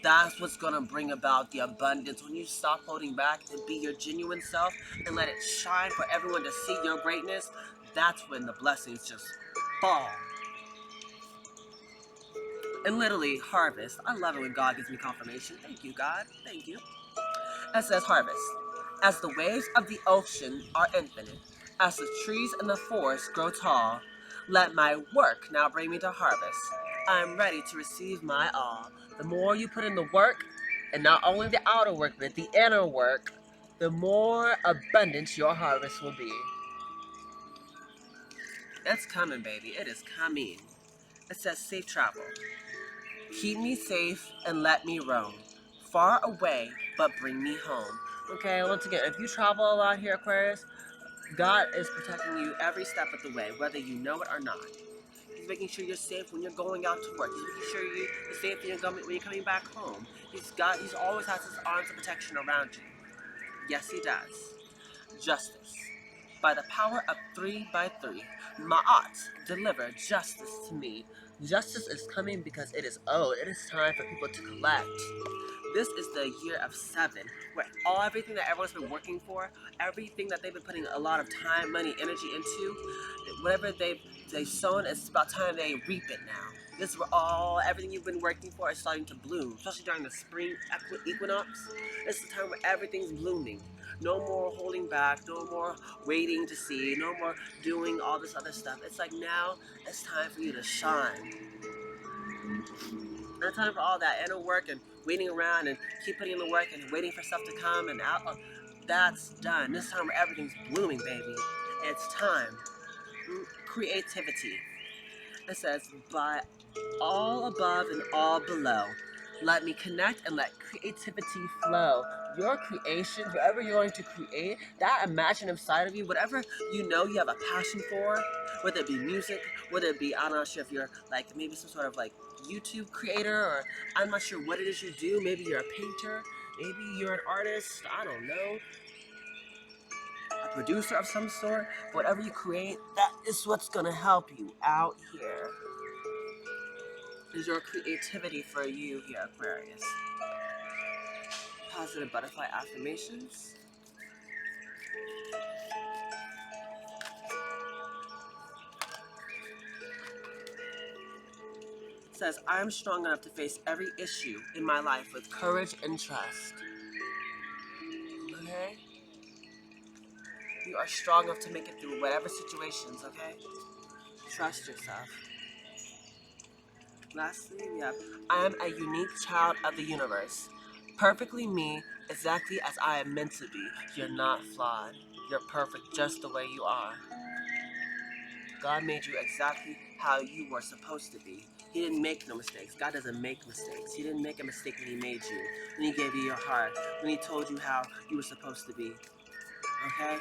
that's what's gonna bring about the abundance. When you stop holding back and be your genuine self and let it shine for everyone to see your greatness, that's when the blessings just fall. And literally, harvest. I love it when God gives me confirmation. Thank you, God. Thank you. It says harvest. As the waves of the ocean are infinite, as the trees in the forest grow tall, let my work now bring me to harvest. I am ready to receive my all. The more you put in the work, and not only the outer work, but the inner work, the more abundant your harvest will be. It's coming, baby. It is coming. It says safe travel. Keep me safe and let me roam. Far away, but bring me home. Okay, once again, if you travel a lot here, Aquarius, God is protecting you every step of the way, whether you know it or not. He's making sure you're safe when you're going out to work. He's making sure you're safe when you're coming back home. He's always has his arms of protection around you. Yes, he does. Justice. By the power of 3 by 3, Ma'at, deliver justice to me. Justice is coming because it is owed. It is time for people to collect. This is the year of 7, where everything that everyone's been working for, everything that they've been putting a lot of time, money, energy into, whatever they've sown, it's about time they reap it now. This is where everything you've been working for is starting to bloom, especially during the spring equinox. This is the time where everything's blooming. No more holding back, no more waiting to see, no more doing all this other stuff. It's like now it's time for you to shine. No time for all that inner work and waiting around and keep putting in the work and waiting for stuff to come and out. That's done. This time where everything's blooming, baby. It's time. Creativity. It says, by all above and all below, let me connect and let creativity flow. Your creations, whatever you're going to create, that imaginative side of you, whatever you know you have a passion for, whether it be music, whether it be, I'm not sure if you're like maybe some sort of like YouTube creator, or I'm not sure what it is you do. Maybe you're a painter, maybe you're an artist, I don't know, a producer of some sort. Whatever you create, that is what's gonna help you out here. Is your creativity for you here, Aquarius. Positive butterfly affirmations. It says, I am strong enough to face every issue in my life with courage and trust. Okay? You are strong enough to make it through whatever situations, okay? Trust yourself. Lastly, we have, I am a unique child of the universe. Perfectly me, exactly as I am meant to be. You're not flawed. You're perfect just the way you are. God made you exactly how you were supposed to be. He didn't make no mistakes. God doesn't make mistakes. He didn't make a mistake when he made you, when he gave you your heart, when he told you how you were supposed to be. Okay?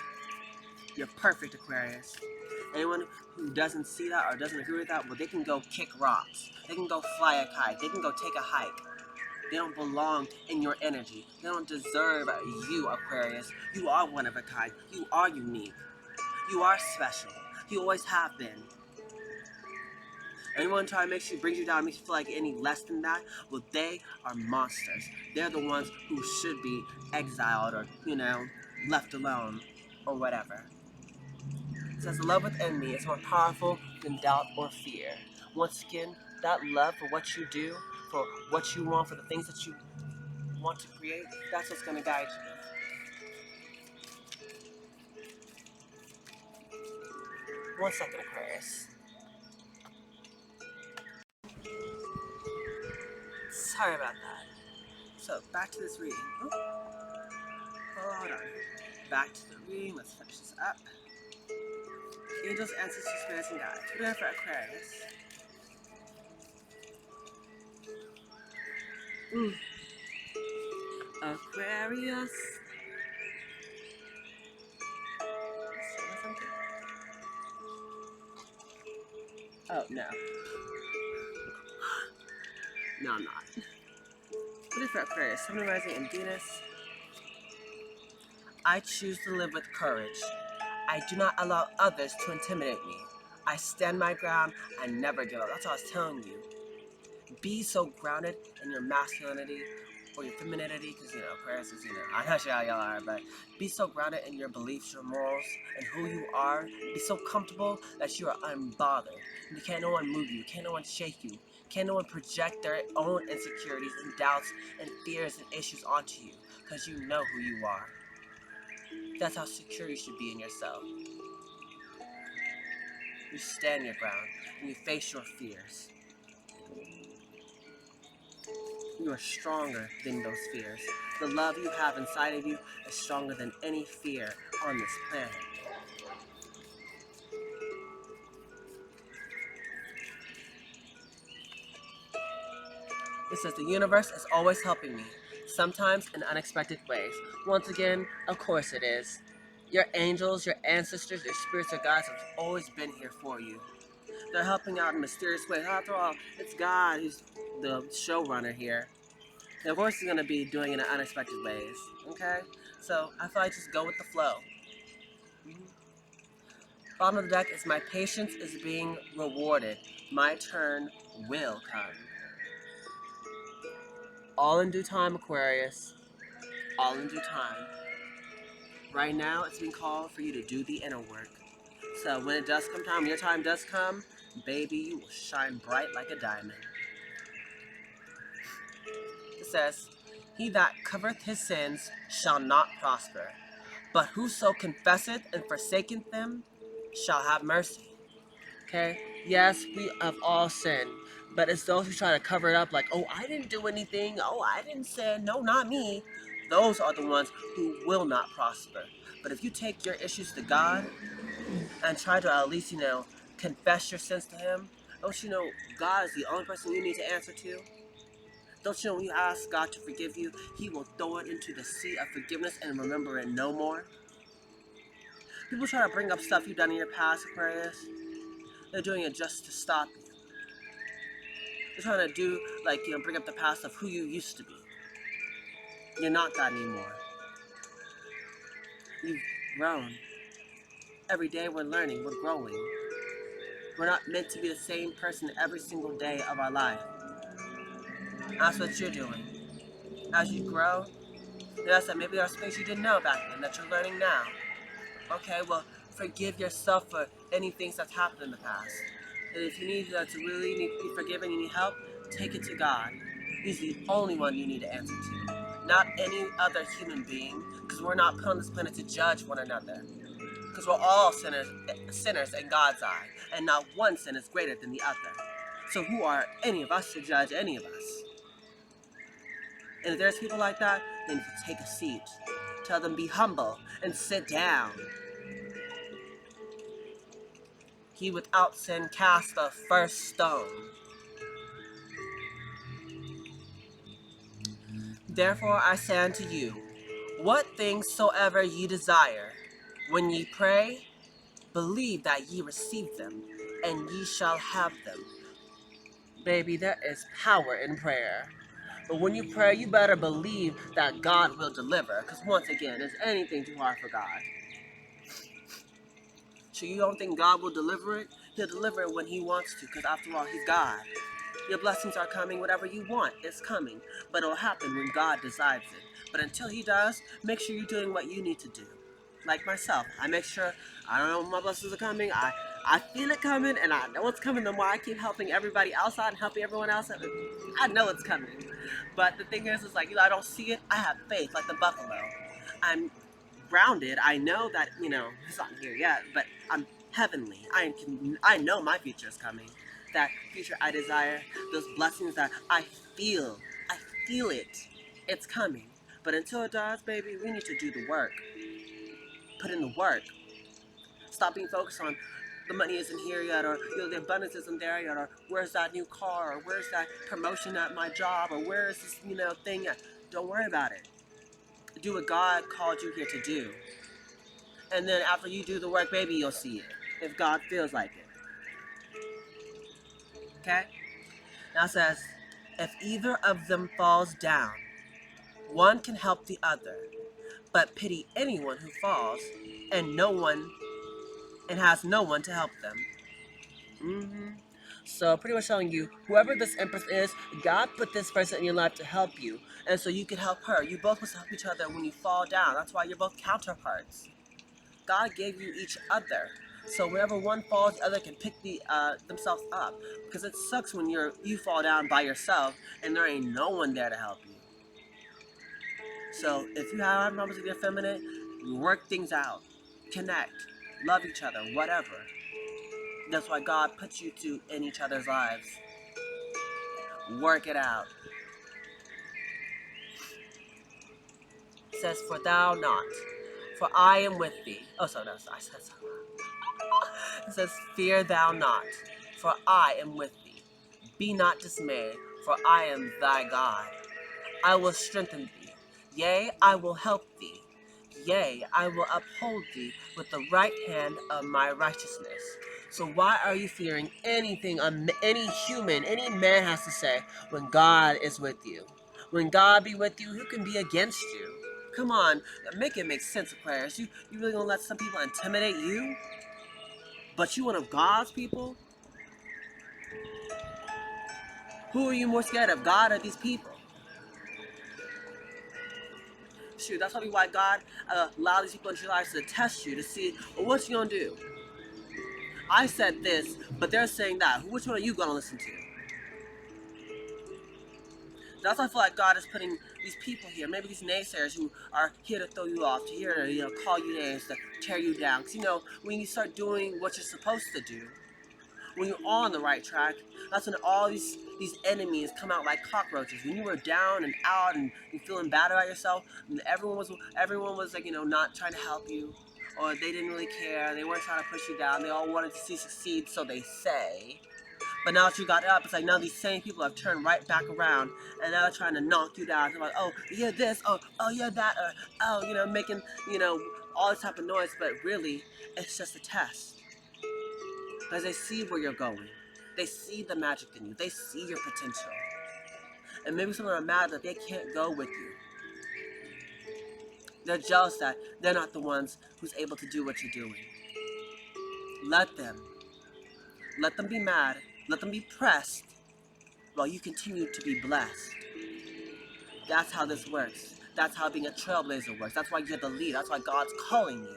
You're perfect, Aquarius. Anyone who doesn't see that or doesn't agree with that, well, they can go kick rocks. They can go fly a kite. They can go take a hike. They don't belong in your energy. They don't deserve you, Aquarius. You are one of a kind. You are unique. You are special. You always have been. Anyone try to bring you down, makes you feel like any less than that, well, they are monsters. They're the ones who should be exiled or, left alone or whatever. It says, the love within me is more powerful than doubt or fear. Once again, that love for what you do, for what you want, for the things that you want to create, that's what's going to guide you. 1 second, Aquarius. Sorry about that. So, back to this reading. Hold on. Back to the reading. Let's finish this up. Angels, ancestors, spirits, and guides. We're there for Aquarius. Aquarius. Oh, no. No, I'm not. What is for Aquarius? Sun, Moon, Rising, and Venus. I choose to live with courage. I do not allow others to intimidate me. I stand my ground. I never give up. That's what I was telling you. Be so grounded in your masculinity or your femininity, because, Aquarius is, I'm not sure how y'all are, but be so grounded in your beliefs, your morals, and who you are. Be so comfortable that you are unbothered. And can't no one move you. Can't no one shake you. Can't no one project their own insecurities and doubts and fears and issues onto you, because you know who you are. That's how secure you should be in yourself. You stand your ground and you face your fears. You are stronger than those fears. The love you have inside of you is stronger than any fear on this planet. It says the universe is always helping me, sometimes in unexpected ways. Once again, of course it is. Your angels, your ancestors, your spirits, your guides have always been here for you. They're helping out in mysterious ways. After all, it's God who's the showrunner here. And of course he's going to be doing it in unexpected ways. Okay? So I feel like just go with the flow. Bottom of the deck is my patience is being rewarded. My turn will come. All in due time, Aquarius. All in due time. Right now, it's being called for you to do the inner work. So when it does come time, your time does come, baby, you will shine bright like a diamond. It says, he that covereth his sins shall not prosper, but whoso confesseth and forsaketh them shall have mercy. Okay? Yes, we have all sinned, but it's those who try to cover it up like, oh, I didn't do anything. Oh, I didn't sin. No, not me. Those are the ones who will not prosper. But if you take your issues to God and try to at least, confess your sins to him, don't you know God is the only person you need to answer to? Don't you know when you ask God to forgive you, he will throw it into the sea of forgiveness and remember it no more? People try to bring up stuff you've done in your past, Aquarius. They're doing it just to stop you. They're trying to do, bring up the past of who you used to be. You're not that anymore. You've grown. Every day we're learning, we're growing. We're not meant to be the same person every single day of our life. That's what you're doing. As you grow, maybe there's things you didn't know back then that you're learning now. Okay, well, forgive yourself for any things that's happened in the past. And if you need to really be forgiven, you need help, take it to God. He's the only one you need to answer to, not any other human being, because we're not put on this planet to judge one another. Because we're all sinners in God's eye, and not one sin is greater than the other. So who are any of us to judge any of us? And if there's people like that, then take a seat. Tell them be humble and sit down. He without sin cast the first stone. Therefore I say unto you, what things soever ye desire, when ye pray, believe that ye receive them, and ye shall have them. Baby, there is power in prayer. But when you pray, you better believe that God will deliver. Because once again, is anything too hard for God? So you don't think God will deliver it? He'll deliver it when he wants to, because after all, he's God. Your blessings are coming. Whatever you want is coming. But it'll happen when God decides it. But until he does, make sure you're doing what you need to do. Like myself, I make sure I don't know when my blessings are coming. I feel it coming, and I know it's coming. The more I keep helping everybody outside and helping everyone else, I know it's coming. But the thing is like, I don't see it. I have faith, like the buffalo. I'm grounded. I know that, it's not here yet, but I'm heavenly. I know my future is coming. That future I desire, those blessings that I feel it. It's coming. But until it does, baby, we need to do the work. Put in the work. Stop being focused on the money isn't here yet, or the abundance isn't there yet, or where's that new car, or where's that promotion at my job, or where is this, thing at? Don't worry about it. Do what God called you here to do. And then after you do the work, baby, you'll see it. If God feels like it. Okay? Now it says, if either of them falls down, one can help the other, but pity anyone who falls and has no one to help them. Mm-hmm. So pretty much telling you, whoever this Empress is, God put this person in your life to help you, and so you can help her. You both must help each other when you fall down. That's why you're both counterparts. God gave you each other, so wherever one falls, the other can pick themselves up. Because it sucks when you fall down by yourself and there ain't no one there to help you. So if you have problems with your feminine, work things out, connect, love each other, whatever. That's why God puts you two in each other's lives. Work it out. It says, for thou not, for I am with thee. Oh, so no, I said so. It says, fear thou not, for I am with thee. Be not dismayed, for I am thy God. I will strengthen thee. Yea, I will help thee. Yea, I will uphold thee with the right hand of my righteousness. So why are you fearing anything any human, any man has to say when God is with you? When God be with you, who can be against you? Come on, make it make sense, Aquarius. You really gonna let some people intimidate you? But you one of God's people? Who are you more scared of, God or these people? Shoot, that's probably why God allowed these people into your life to test you, to see, well, what you gonna do? I said this, but they're saying that. Which one are you gonna listen to? That's why I feel like God is putting these people here, maybe these naysayers who are here to throw you off, to here to call you names, to tear you down. Because when you start doing what you're supposed to do, when you're on the right track, that's when all these enemies come out like cockroaches. When you were down and out and you're feeling bad about yourself, and everyone was like, not trying to help you, or they didn't really care. They weren't trying to push you down. They all wanted to see you succeed, so they say. But now that you got up, it's like now these same people have turned right back around, and now they're trying to knock you down. They're like, oh, you're this, oh, you're that, or making all this type of noise. But really, it's just a test. Because they see where you're going. They see the magic in you. They see your potential. And maybe some of them are mad that they can't go with you. They're jealous that they're not the ones who's able to do what you're doing. Let them. Let them be mad. Let them be pressed while you continue to be blessed. That's how this works. That's how being a trailblazer works. That's why you're the leader. That's why God's calling you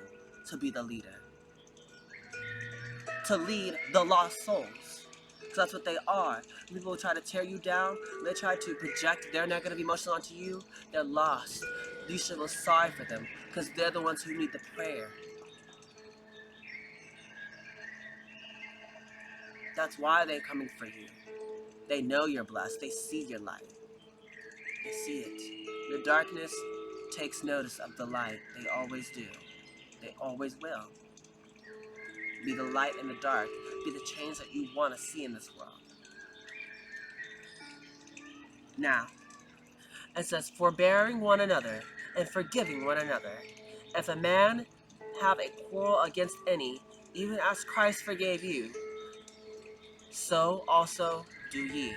to be the leader. To lead the lost souls. Because that's what they are. People try to tear you down. They try to project their negative emotions onto you. They're lost. You should feel sorry for them. Because they're the ones who need the prayer. That's why they're coming for you. They know you're blessed. They see your light. They see it. Your darkness takes notice of the light. They always do. They always will. Be the light in the dark. Be the change that you want to see in this world. Now, it says, forbearing one another and forgiving one another. If a man have a quarrel against any, even as Christ forgave you, so also do ye.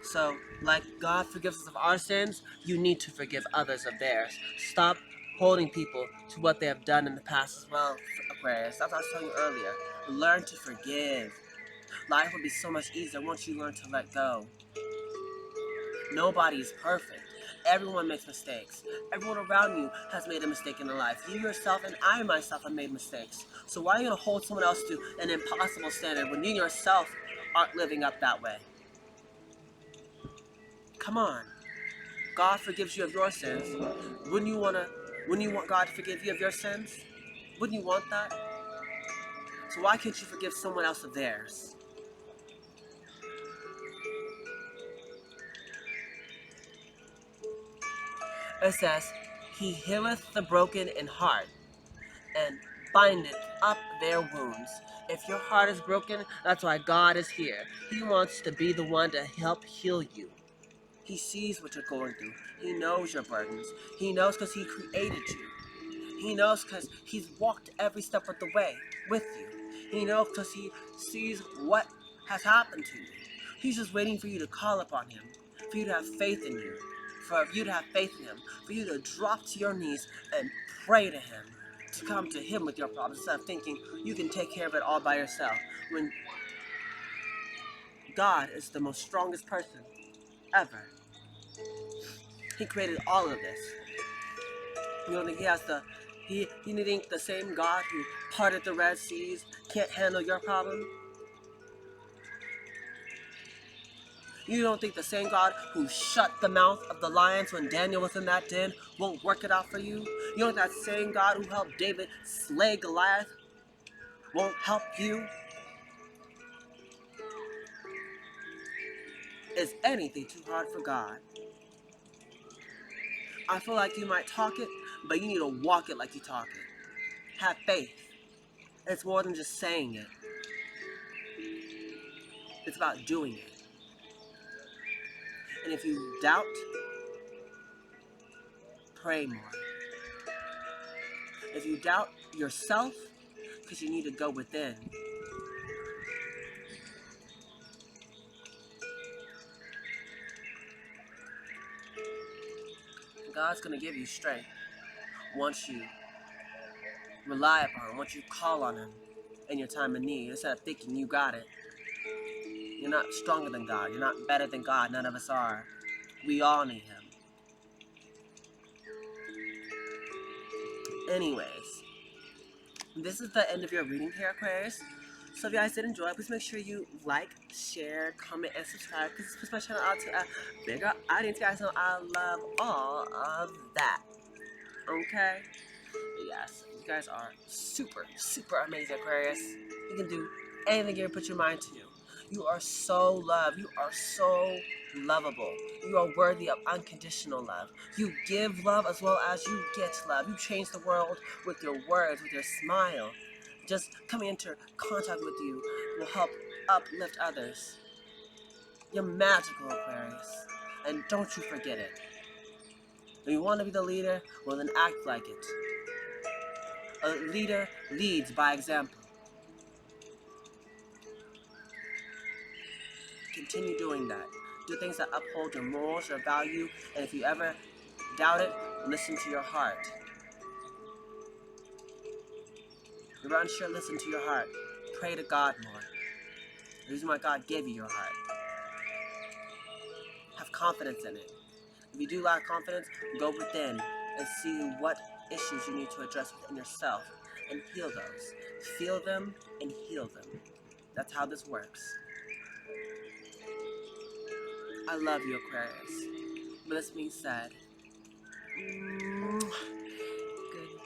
So, like God forgives us of our sins, you need to forgive others of theirs. Stop holding people to what they have done in the past as well, Aquarius. That's what I was telling you earlier. Learn to forgive. Life will be so much easier once you learn to let go. Nobody is perfect. Everyone makes mistakes. Everyone around you has made a mistake in their life. You yourself and I myself have made mistakes. So why are you going to hold someone else to an impossible standard when you yourself aren't living up that way? Come on. God forgives you of your sins. Wouldn't you want God to forgive you of your sins? Wouldn't you want that? So why can't you forgive someone else of theirs? It says, he healeth the broken in heart, and bindeth up their wounds. If your heart is broken, that's why God is here. He wants to be the one to help heal you. He sees what you're going through. He knows your burdens. He knows because he created you. He knows because he's walked every step of the way with you. He knows because he sees what has happened to you. He's just waiting for you to call upon him, for you to have faith in you, for you to have faith in him, for you to drop to your knees and pray to him, to come to him with your problems instead of thinking you can take care of it all by yourself. When God is the most strongest person ever. He created all of this. You don't think he has the, you think the same God who parted the Red Seas can't handle your problem? You don't think the same God who shut the mouth of the lions when Daniel was in that den won't work it out for you? You don't think that same God who helped David slay Goliath won't help you? Is anything too hard for God? I feel like you might talk it, but you need to walk it like you talk it. Have faith. It's more than just saying it. It's about doing it. And if you doubt, pray more. If you doubt yourself, because you need to go within. God's going to give you strength once you rely upon him, once you call on him in your time of need, instead of thinking you got it. You're not stronger than God. You're not better than God. None of us are. We all need him. Anyways, this is the end of your reading here, Aquarius. So if you guys did enjoy, please make sure you like, share, comment, and subscribe, because this puts my channel out to a bigger audience. You guys know I love all of that. Okay? Yes, you guys are super, super amazing, Aquarius. You can do anything you put your mind to. You are so loved. You are so lovable. You are worthy of unconditional love. You give love as well as you get love. You change the world with your words, with your smile. Just coming into contact with you will help uplift others. You're magical, Aquarius. And don't you forget it. If you want to be the leader, well then act like it. A leader leads by example. Continue doing that. Do things that uphold your morals, your value, and if you ever doubt it, listen to your heart. If you're unsure, listen to your heart. Pray to God more. The reason why God gave you your heart. Have confidence in it. If you do lack confidence, go within and see what issues you need to address within yourself and heal those. Feel them and heal them. That's how this works. I love you, Aquarius. But this being said,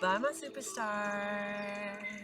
goodbye, my superstar.